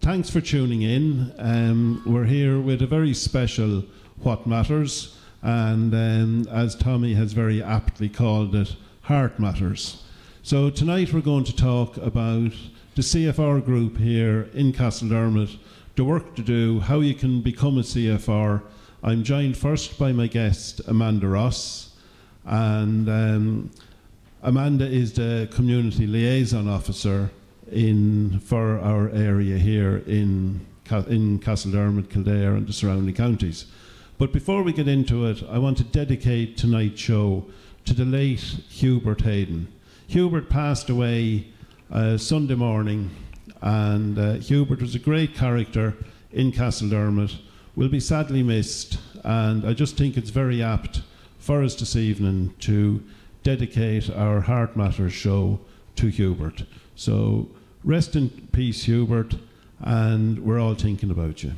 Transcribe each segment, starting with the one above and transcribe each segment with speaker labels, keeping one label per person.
Speaker 1: thanks for tuning in. We're here with a very special What Matters, and as Tommy has very aptly called it, Heart Matters. So tonight we're going to talk about the CFR group here in Castledermot, the work to do, how you can become a CFR. I'm joined first by my guest, Amanda Ross, and Amanda is the Community Liaison Officer for our area here in Castledermot, Kildare and the surrounding counties. But before we get into it, I want to dedicate tonight's show to the late Hubert Hayden. Hubert passed away Sunday morning, and Hubert was a great character in Castledermot, will be sadly missed, and I just think it's very apt for us this evening to dedicate our Heart Matters show to Hubert. So rest in peace, Hubert, and we're all thinking about you.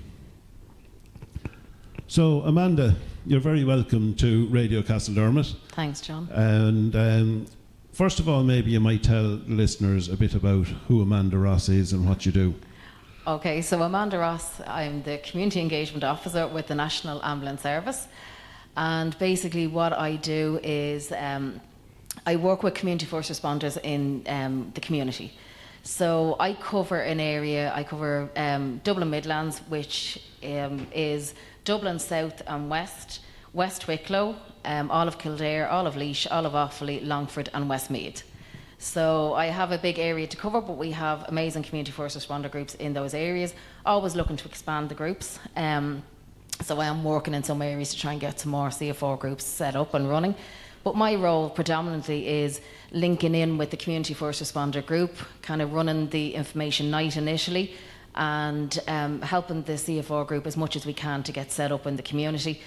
Speaker 1: So Amanda, you're very welcome to Radio Castledermot.
Speaker 2: Thanks, John.
Speaker 1: And first of all, maybe you might tell listeners a bit about who Amanda Ross is and what you do.
Speaker 2: Okay, so Amanda Ross, I'm the Community Engagement Officer with the National Ambulance Service. And basically what I do is I work with community first responders in the community. So I cover an area, I cover Dublin Midlands, which is Dublin South and West, West Wicklow, all of Kildare, all of Laois, all of Offaly, Longford and Westmeath. So I have a big area to cover, but we have amazing community first responder groups in those areas, always looking to expand the groups. So I am working in some areas to try and get some more CFR groups set up and running. But my role predominantly is linking in with the community first responder group, kind of running the information night initially, and helping the CFR group as much as we can to get set up in the community.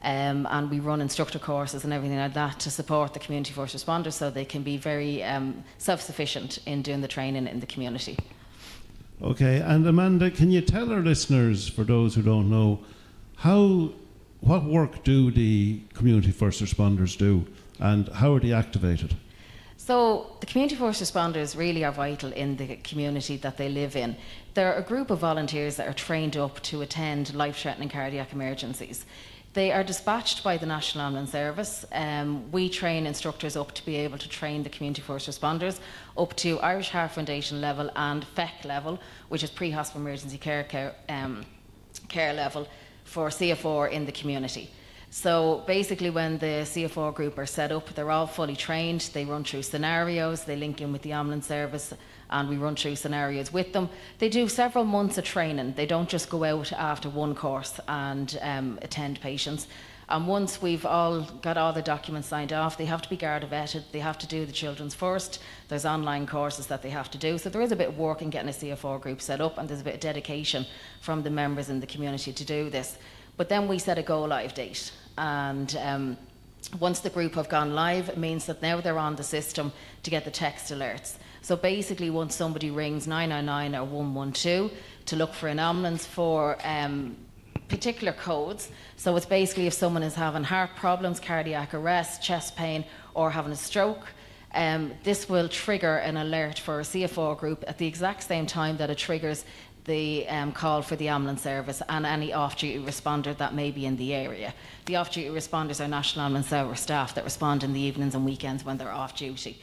Speaker 2: And we run instructor courses and everything like that to support the community first responders so they can be very self-sufficient in doing the training in the community.
Speaker 1: Okay, and Amanda, can you tell our listeners, for those who don't know, what work do the community first responders do and how are they activated?
Speaker 2: So the community first responders really are vital in the community that they live in. They're a group of volunteers that are trained up to attend life-threatening cardiac emergencies. They are dispatched by the National Ambulance Service. We train instructors up to be able to train the community first responders up to Irish Heart Foundation level and FEC level, which is pre-hospital emergency care level for CFR in the community. So basically when the CFR group are set up, they're all fully trained, they run through scenarios, they link in with the ambulance service and we run through scenarios with them. They do several months of training, they don't just go out after one course and attend patients. And once we've all got all the documents signed off, they have to be Garda vetted, they have to do the children's first, there's online courses that they have to do. So there is a bit of work in getting a CFR group set up and there's a bit of dedication from the members in the community to do this. But then we set a go live date, and once the group have gone live, it means that now they're on the system to get the text alerts. So basically once somebody rings 999 or 112 to look for an ambulance for particular codes, so it's basically if someone is having heart problems, cardiac arrest, chest pain or having a stroke, this will trigger an alert for a CFR group at the exact same time that it triggers the call for the ambulance service and any off-duty responder that may be in the area. The off-duty responders are National Ambulance Service staff that respond in the evenings and weekends when they're off-duty.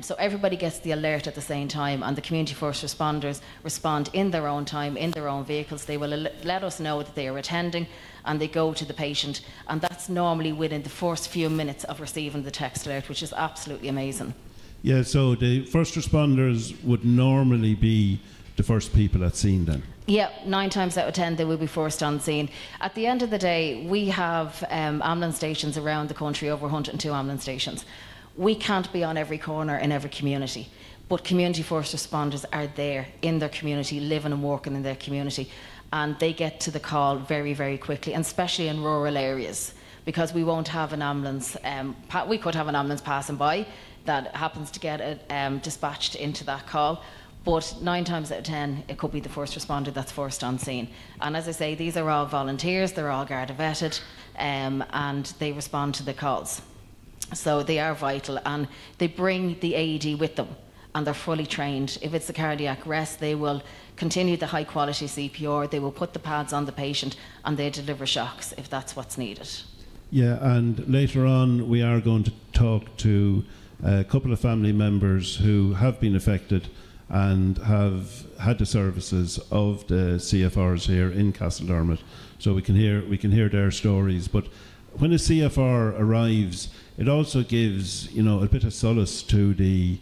Speaker 2: So everybody gets the alert at the same time and the community first responders respond in their own time, in their own vehicles. They will let us know that they are attending and they go to the patient, and that's normally within the first few minutes of receiving the text alert, which is absolutely amazing. Yeah,
Speaker 1: so the first responders would normally be the first people at scene then?
Speaker 2: Yeah, 9 times out of 10 they will be first on scene. At the end of the day, we have ambulance stations around the country, over 102 ambulance stations. We can't be on every corner in every community, but community first responders are there in their community, living and working in their community, and they get to the call very, very quickly, and especially in rural areas, because we won't have an ambulance, we could have an ambulance passing by that happens to get dispatched into that call. But 9 times out of 10, it could be the first responder that's first on scene. And as I say, these are all volunteers, they're all Garda vetted, and they respond to the calls. So they are vital, and they bring the AED with them. and they're fully trained. If it's a cardiac arrest, they will continue the high quality CPR, they will put the pads on the patient, and they deliver shocks if that's what's needed.
Speaker 1: Yeah, and later on we are going to talk to a couple of family members who have been affected and have had the services of the CFRs here in Castledermot, so we can hear their stories. But when a CFR arrives, it also gives, you know, a bit of solace to the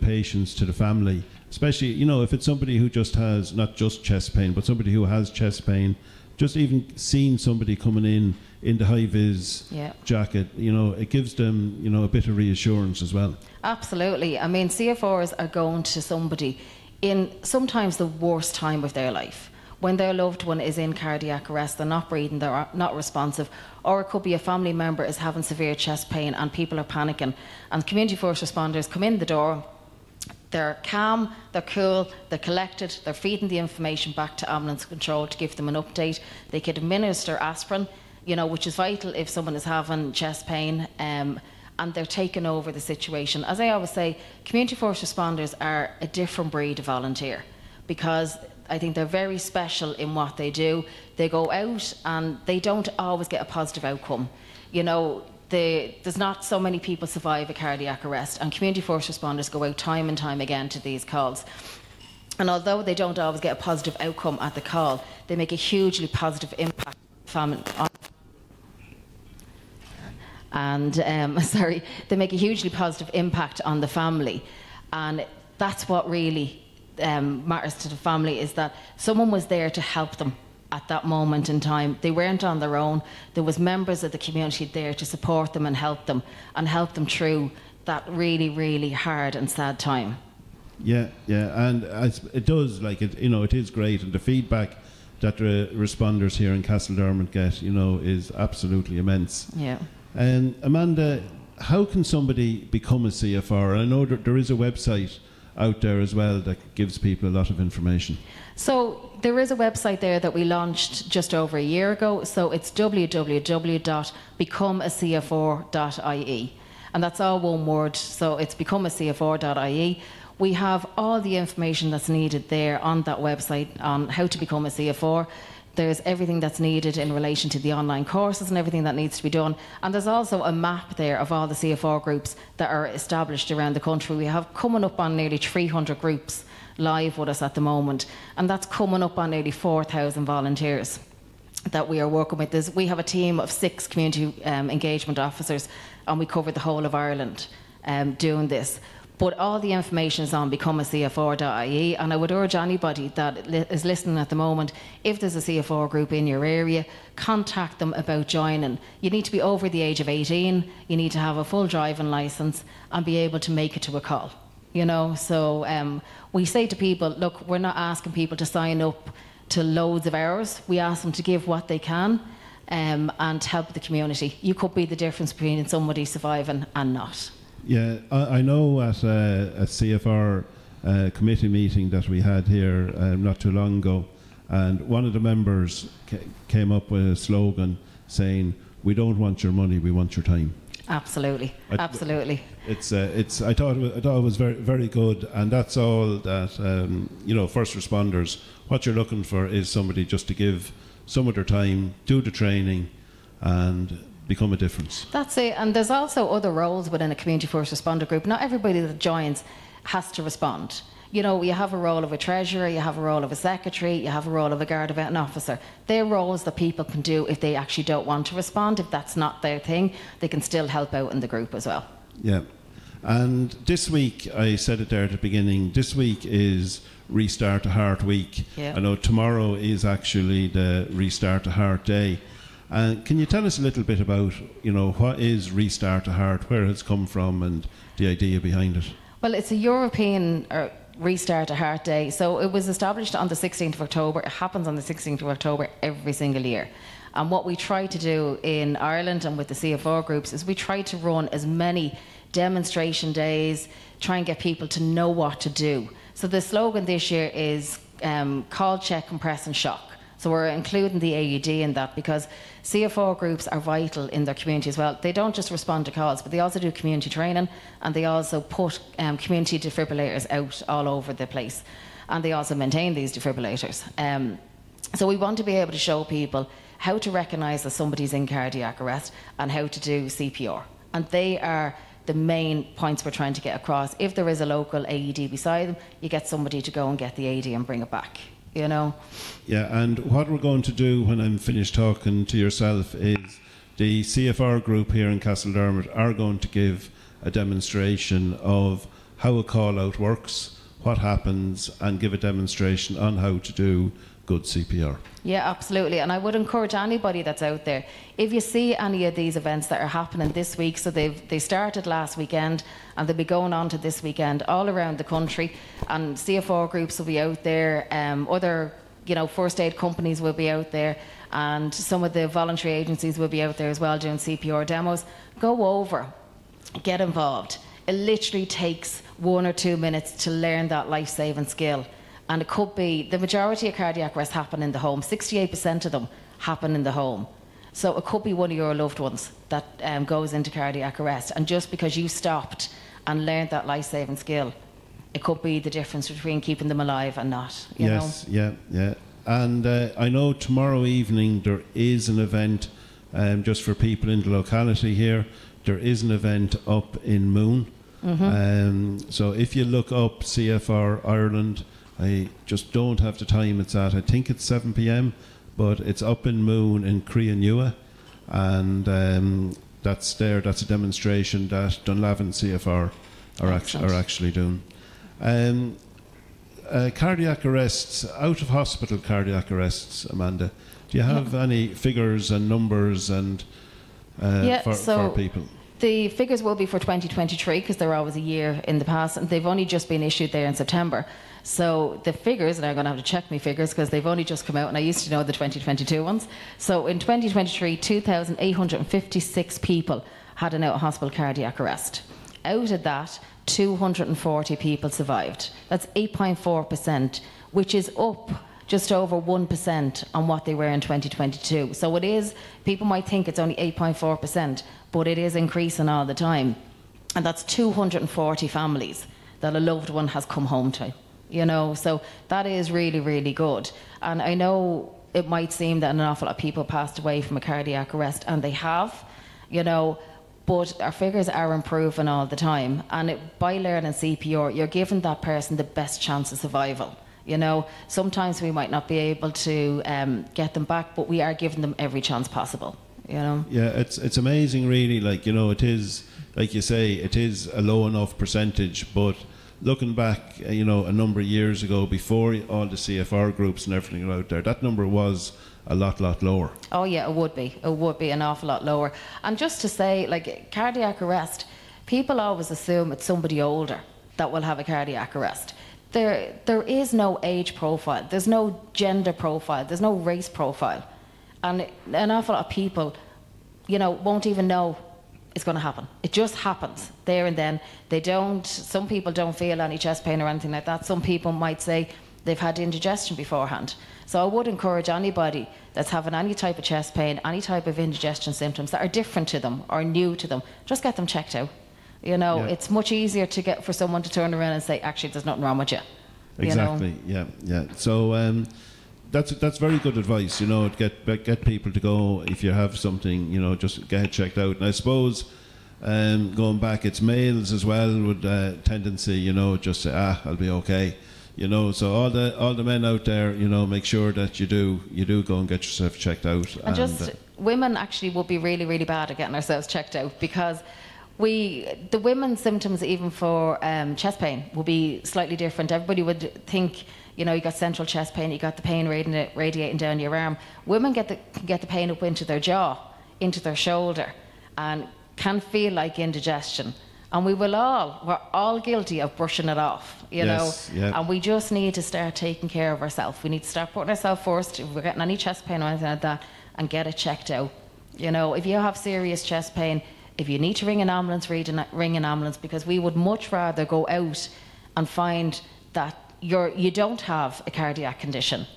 Speaker 1: patients, to the family, especially, you know, if it's somebody who just has not just chest pain, but somebody who has chest pain. Just even seeing somebody coming in the high-vis jacket, you know, it gives them, you know, a bit of reassurance as well. Absolutely.
Speaker 2: I mean, CFRs are going to somebody in sometimes the worst time of their life. When their loved one is in cardiac arrest, they're not breathing, they're not responsive, or it could be a family member is having severe chest pain and people are panicking. And community first responders come in the door. They're calm, they're cool, they're collected, they're feeding the information back to ambulance control to give them an update. They could administer aspirin, you know, which is vital if someone is having chest pain, and they're taking over the situation. As I always say, community first responders are a different breed of volunteer, because I think they're very special in what they do. They go out and they don't always get a positive outcome. You know, there's not so many people survive a cardiac arrest, and community first responders go out time and time again to these calls. And although they don't always get a positive outcome at the call, they make a hugely positive impact they make a hugely positive impact on the family. And that's what really matters to the family, is that someone was there to help them at that moment in time. They weren't on their own. There was members of the community there to support them and help them through that really, really hard and sad time.
Speaker 1: Yeah, and it does, like, it, you know, it is great, and the feedback that the responders here in Castledermot get, you know, is absolutely immense.
Speaker 2: Yeah.
Speaker 1: And Amanda, how can somebody become a CFR? I know that there is a website out there as well that gives people a lot of information.
Speaker 2: So there is a website there that we launched just over a year ago. So it's www.becomeacfr.ie, and that's all one word. So it's becomeacfr.ie. We have all the information that's needed there on that website on how to become a CFR. There's everything that's needed in relation to the online courses and everything that needs to be done. And there's also a map there of all the CFR groups that are established around the country. We have coming up on nearly 300 groups live with us at the moment. And that's coming up on nearly 4,000 volunteers that we are working with. We have a team of 6 community engagement officers, and we cover the whole of Ireland doing this. But all the information is on becomeacfr.ie, and I would urge anybody that is listening at the moment, if there's a CFR group in your area, contact them about joining. You need to be over the age of 18, you need to have a full driving licence and be able to make it to a call. You know, so we say to people, look, we're not asking people to sign up to loads of hours. We ask them to give what they can and help the community. You could be the difference between somebody surviving and not.
Speaker 1: Yeah, I know at a CFR committee meeting that we had here not too long ago, and one of the members came up with a slogan saying, "We don't want your money, we want your time."
Speaker 2: Absolutely, absolutely.
Speaker 1: It's I thought it was very, very good, and that's all that you know. First responders, what you're looking for is somebody just to give some of their time, do the training, and become a difference.
Speaker 2: That's it. And there's also other roles within a community first responder group. Not everybody that joins has to respond. You know, you have a role of a treasurer, you have a role of a secretary, you have a role of a guard event officer. They're roles that people can do if they actually don't want to respond. If that's not their thing, they can still help out in the group as well.
Speaker 1: Yeah. And this week, I said it there at the beginning, this week is Restart a Heart Week.
Speaker 2: Yeah.
Speaker 1: I know tomorrow is actually the Restart a Heart Day. Can you tell us a little bit about, you know, what is Restart a Heart, where it's come from, and the idea behind it?
Speaker 2: Well, it's a European Restart a Heart Day. So it was established on the 16th of October. It happens on the 16th of October every single year. And what we try to do in Ireland and with the CFR groups is we try to run as many demonstration days, try and get people to know what to do. So the slogan this year is call, check, compress and shock. So we're including the AED in that because CFR groups are vital in their community as well. They don't just respond to calls, but they also do community training, and they also put community defibrillators out all over the place. And they also maintain these defibrillators. So we want to be able to show people how to recognise that somebody's in cardiac arrest and how to do CPR. And they are the main points we're trying to get across. If there is a local AED beside them, you get somebody to go and get the AED and bring it back, you know?
Speaker 1: Yeah, and what we're going to do when I'm finished talking to yourself is the CFR group here in Castledermot are going to give a demonstration of how a call-out works, what happens, and give a demonstration on how to do good CPR.
Speaker 2: Yeah, absolutely. And I would encourage anybody that's out there, if you see any of these events that are happening this week, so they started last weekend and they'll be going on to this weekend all around the country, and CFR groups will be out there, other first aid companies will be out there, and some of the voluntary agencies will be out there as well doing CPR demos. Go over, get involved. It literally takes 1 or 2 minutes to learn that life-saving skill. And it could be, the majority of cardiac arrests happen in the home. 68% of them happen in the home. So it could be one of your loved ones that goes into cardiac arrest. And just because you stopped and learned that life-saving skill, it could be the difference between keeping them alive and not. You know?
Speaker 1: Yeah. And I know tomorrow evening there is an event, just for people in the locality here. There is an event up in Moon. Mm-hmm. So if you look up CFR Ireland, I just don't have the time it's at. I think it's 7 p.m, but it's up in Moon in Creanua, and that's there. That's a demonstration that Dunlavin CFR are actually doing. Cardiac arrests, out of hospital cardiac arrests, Amanda. Do you have any figures and numbers and for people?
Speaker 2: The figures will be for 2023 because they're always a year in the past, and they've only just been issued there in September. So the figures, and I'm going to have to check my figures because they've only just come out, and I used to know the 2022 ones. So in 2023, 2,856 people had an out-of-hospital cardiac arrest. Out of that, 240 people survived. That's 8.4%, which is up just over 1% on what they were in 2022. So it is, people might think it's only 8.4%, but it is increasing all the time. And that's 240 families that a loved one has come home to, so that is really, really good. And I know it might seem that an awful lot of people passed away from a cardiac arrest, and they have, but our figures are improving all the time. And by learning CPR, you're giving that person the best chance of survival. Sometimes we might not be able to get them back, but we are giving them every chance possible. Yeah,
Speaker 1: it's amazing, really. It is, like you say, it is a low enough percentage, but looking back, a number of years ago, before all the CFR groups and everything out there, that number was a lot lower. Oh yeah, it would be an awful lot lower. And just to say, cardiac arrest, people always assume it's somebody older that will have a cardiac arrest. There is no age profile, there's no gender profile, there's no race profile, and an awful lot of people, won't even know it's going to happen. It just happens there and then. Some people don't feel any chest pain or anything like that. Some people might say they've had indigestion beforehand. So I would encourage anybody that's having any type of chest pain, any type of indigestion symptoms that are different to them or new to them, just get them checked out. It's much easier for someone to turn around and say, actually, there's nothing wrong with you. Exactly. Yeah. So that's very good advice. Get people to go if you have something. Just get it checked out. And I suppose going back, it's males as well with tendency. Just say, I'll be okay. So all the men out there, make sure that you do go and get yourself checked out.
Speaker 2: And just women actually would be really, really bad at getting ourselves checked out, because the women's symptoms, even for chest pain, will be slightly different. Everybody would think, you got central chest pain, you got the pain radiating down your arm. Women get the pain up into their jaw, into their shoulder, and can feel like indigestion. And we're all guilty of brushing it off,
Speaker 1: Yes, yeah.
Speaker 2: And we just need to start taking care of ourselves. We need to start putting ourselves first if we're getting any chest pain or anything like that, and get it checked out. If you have serious chest pain, if you need to ring an ambulance, ring an ambulance, because we would much rather go out and find that you don't have a cardiac condition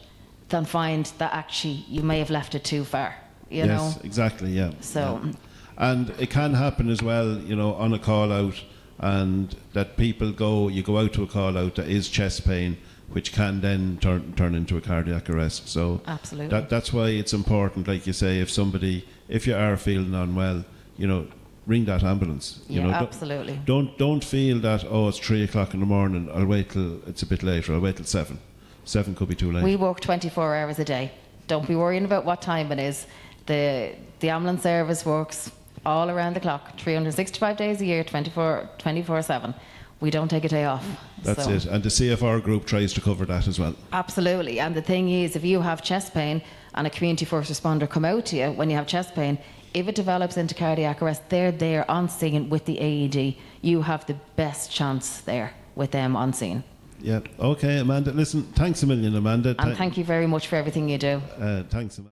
Speaker 2: than find that actually you may have left it too far, you know?
Speaker 1: Yes, exactly, yeah.
Speaker 2: So,
Speaker 1: yeah. And it can happen as well, you know, on a call out, and that people you go out to a call out that is chest pain, which can then turn into a cardiac arrest. So
Speaker 2: absolutely.
Speaker 1: That's why it's important, like you say, if you are feeling unwell, you know, ring that ambulance. You know,
Speaker 2: absolutely.
Speaker 1: Don't feel that, oh, it's 3 o'clock in the morning, I'll wait till it's a bit later, I'll wait till 7. 7 could be too late.
Speaker 2: We work 24 hours a day. Don't be worrying about what time it is. The ambulance service works all around the clock, 365 days a year, 24/7. We don't take a day off.
Speaker 1: That's it. And the CFR group tries to cover that as well.
Speaker 2: Absolutely. And the thing is, if you have chest pain and a community first responder come out to you when you have chest pain, if it develops into cardiac arrest, they're there on scene with the AED. You have the best chance there with them on scene.
Speaker 1: Yeah. Okay, Amanda. Listen, thanks a million, Amanda.
Speaker 2: And thank you very much for everything you do.
Speaker 1: Thanks, Amanda.